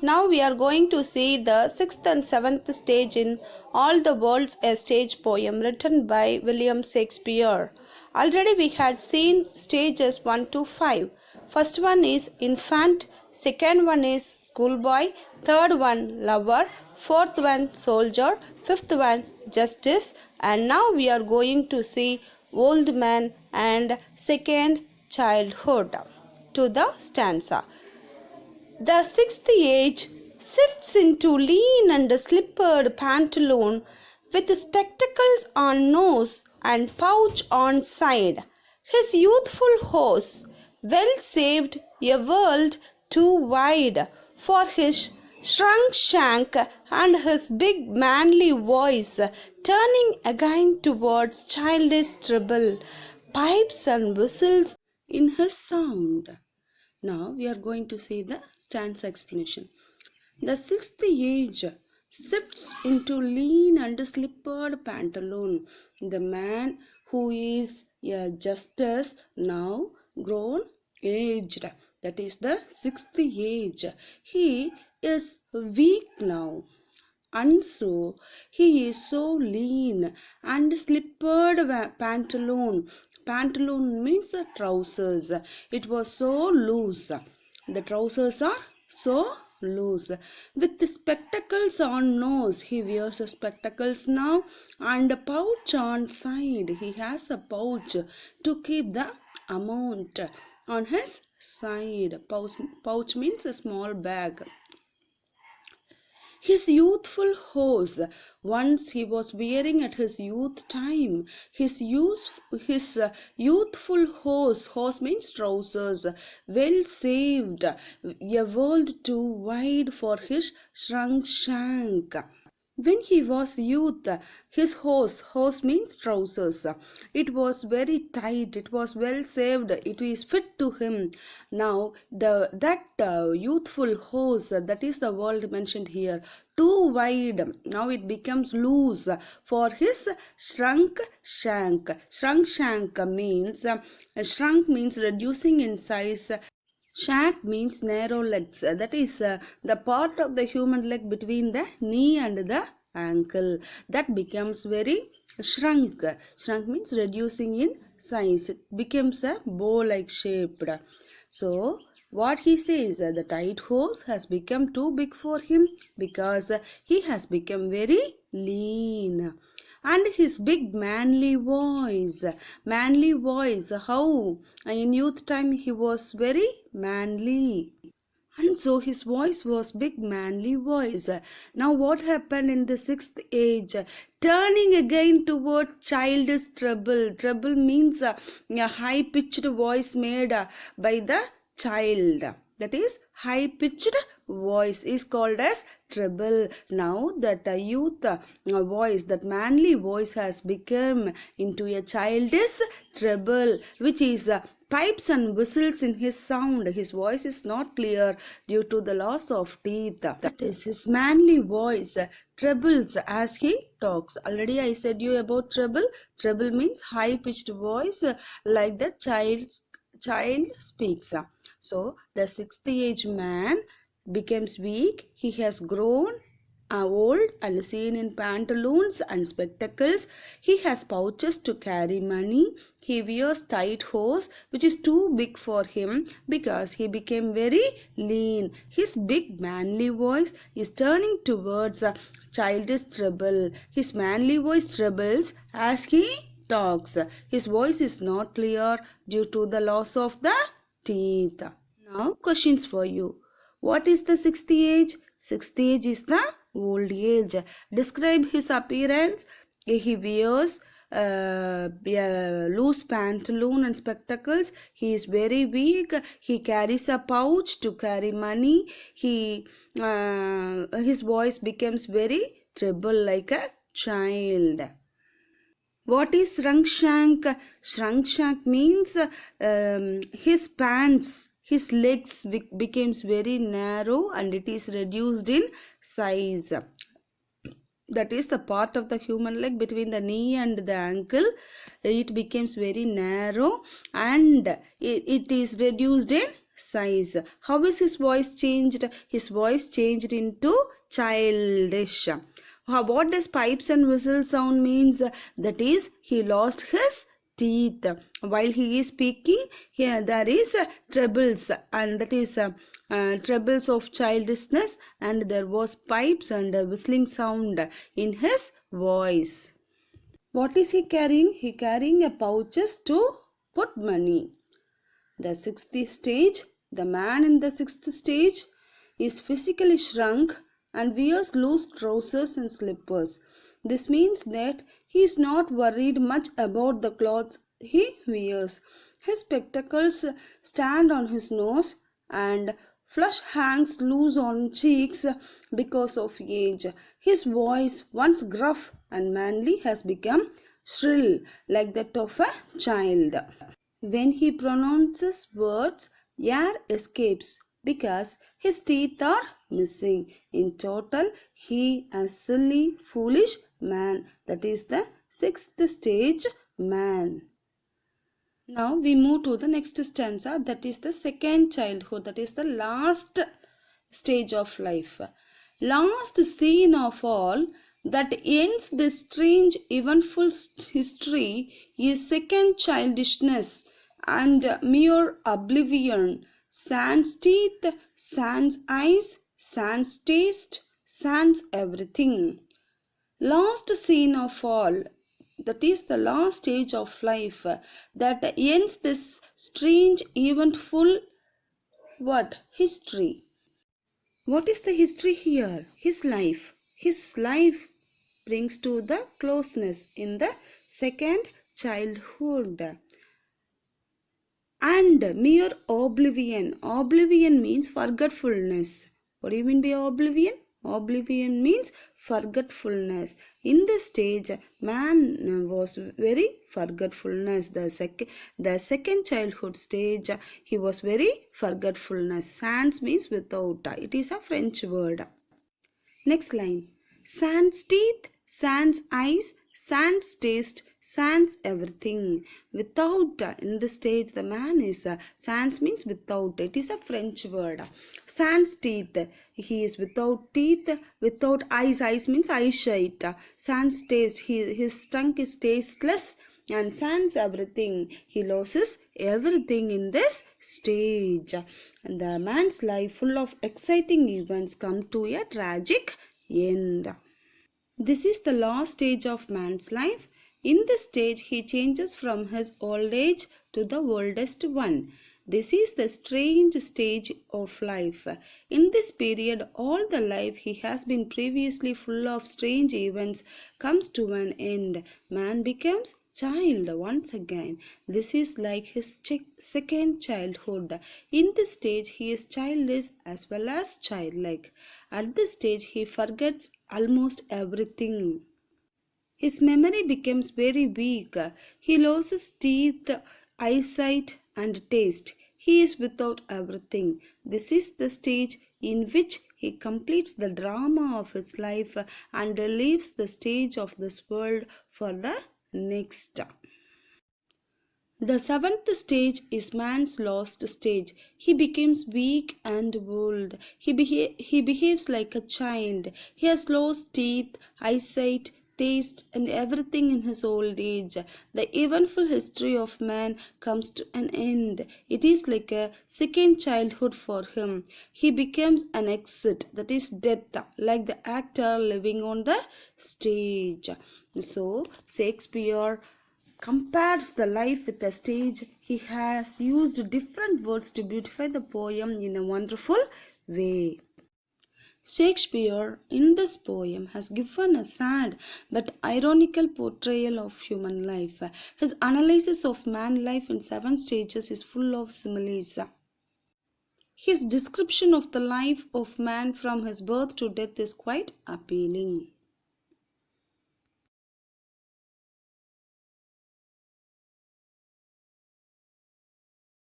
Now we are going to see the 6th and 7th stage in All the World's a Stage poem written by William Shakespeare. Already we had seen stages 1 to 5. First one is infant, second one is schoolboy, third one lover, fourth one soldier, fifth one justice, and now we are going to see old man and second childhood. To the stanza. The sixth age shifts into lean and slippered pantaloon with spectacles on nose and pouch on side. His youthful horse, well saved a world too wide for his shrunk shank and his big manly voice, turning again towards childish treble, pipes and whistles in his sound. Now we are going to see the stanza explanation. The sixth age shifts into lean and slippered pantaloon. The man who is a justice now grown aged. That is the sixth age. He is weak now. And so he is so lean and slippered pantaloon. Pantaloon means trousers. It was so loose. The trousers are so loose. With the spectacles on nose, he wears spectacles now, and a pouch on side. He has a pouch to keep the amount on his side. Pouch means a small bag. His youthful horse, once he was wearing at his youth time, his youthful horse means trousers, well saved, a world too wide for his shrunk shank. When he was youth, his horse means trousers, it was very tight, it was well saved, it is fit to him. Now that youthful horse, that is the word mentioned here, too wide, now it becomes loose for his shrunk shank. Shrunk means shrunk means reducing in size. Shank means narrow legs. That is the part of the human leg between the knee and the ankle. That becomes very shrunk. Shrunk means reducing in size. It becomes a bow-like shaped. So, what he says, the tight horse has become too big for him because he has become very lean. And his big manly voice, how in youth time he was very manly, and so his voice was big manly voice. Now what happened in the sixth age? Turning again toward childish treble means a high pitched voice made by the child. That is high pitched voice is called as treble. Now that youth voice, that manly voice has become into a childish treble, which is pipes and whistles in his sound. His voice is not clear due to the loss of teeth. That is, his manly voice trebles as he talks. Already I said you about treble. Treble means high pitched voice like the child speaks. So the sixth age man becomes weak. He has grown old and seen in pantaloons and spectacles. He has pouches to carry money. He wears tight hose which is too big for him because he became very lean. His big manly voice is turning towards a childish treble. His manly voice trebles as he talks. His voice is not clear due to the loss of the teeth. Now questions for you. What is the sixth age? Sixth age is the old age. Describe his appearance. He wears loose pantaloon and spectacles. He is very weak. He carries a pouch to carry money. His voice becomes very treble like a child. What is shrunk shank? Shrunk shank means his pants, his legs becomes very narrow and it is reduced in size. That is the part of the human leg between the knee and the ankle. It becomes very narrow and it is reduced in sighs. How is his voice changed? His voice changed into childish. What does pipes and whistle sound means? That is, he lost his teeth. While he is speaking, here there is trebles, and that is trebles of childishness, and there was pipes and whistling sound in his voice. What is he carrying? He carrying a pouches to put money. The sixth stage, the man in the sixth stage is physically shrunk and wears loose trousers and slippers. This means that he is not worried much about the clothes he wears. His spectacles stand on his nose and flush hangs loose on cheeks because of age. His voice, once gruff and manly, has become shrill like that of a child. When he pronounces words, air escapes because his teeth are missing. In total, he is a silly, foolish man. That is the sixth stage man. Now we move to the next stanza, that is the second childhood, that is the last stage of life. Last scene of all that ends this strange eventful history is second childishness and mere oblivion. Sans teeth, sans eyes, sans taste, sans everything. Last scene of all, that is the last stage of life that ends this strange eventful what history. What is the history here? His life brings to the closeness in the second childhood. And mere oblivion. Oblivion means forgetfulness. What do you mean by oblivion? Oblivion means forgetfulness. In this stage, man was very forgetfulness. The second childhood stage, he was very forgetfulness. Sans means without. It is a French word. Next line. Sans teeth, sans eyes, sans taste, sans everything. Without, in this stage, the man is, sans means without. It is a French word. Sans teeth, he is without teeth, without eyes. Eyes means eyesight. Sans taste, his tongue is tasteless. And sans everything, he loses everything in this stage. And the man's life, full of exciting events, come to a tragic end. This is the last stage of man's life. In this stage, he changes from his old age to the oldest one. This is the strange stage of life. In this period, all the life he has been previously full of strange events comes to an end. Man becomes child once again. This is like his second childhood. In this stage, he is childish as well as childlike. At this stage, he forgets almost everything. His memory becomes very weak. He loses teeth, eyesight, and taste. He is without everything. This is the stage in which he completes the drama of his life and leaves the stage of this world for the next. The seventh stage is man's lost stage. He becomes weak and old. He behaves like a child. He has lost teeth, eyesight, taste, and everything in his old age. The eventful history of man comes to an end. It is like a second childhood for him. He becomes an exit, that is death, like the actor living on the stage. So, Shakespeare compares the life with the stage. He has used different words to beautify the poem in a wonderful way. Shakespeare, in this poem, has given a sad but ironical portrayal of human life. His analysis of man life in 7 stages is full of similes. His description of the life of man from his birth to death is quite appealing.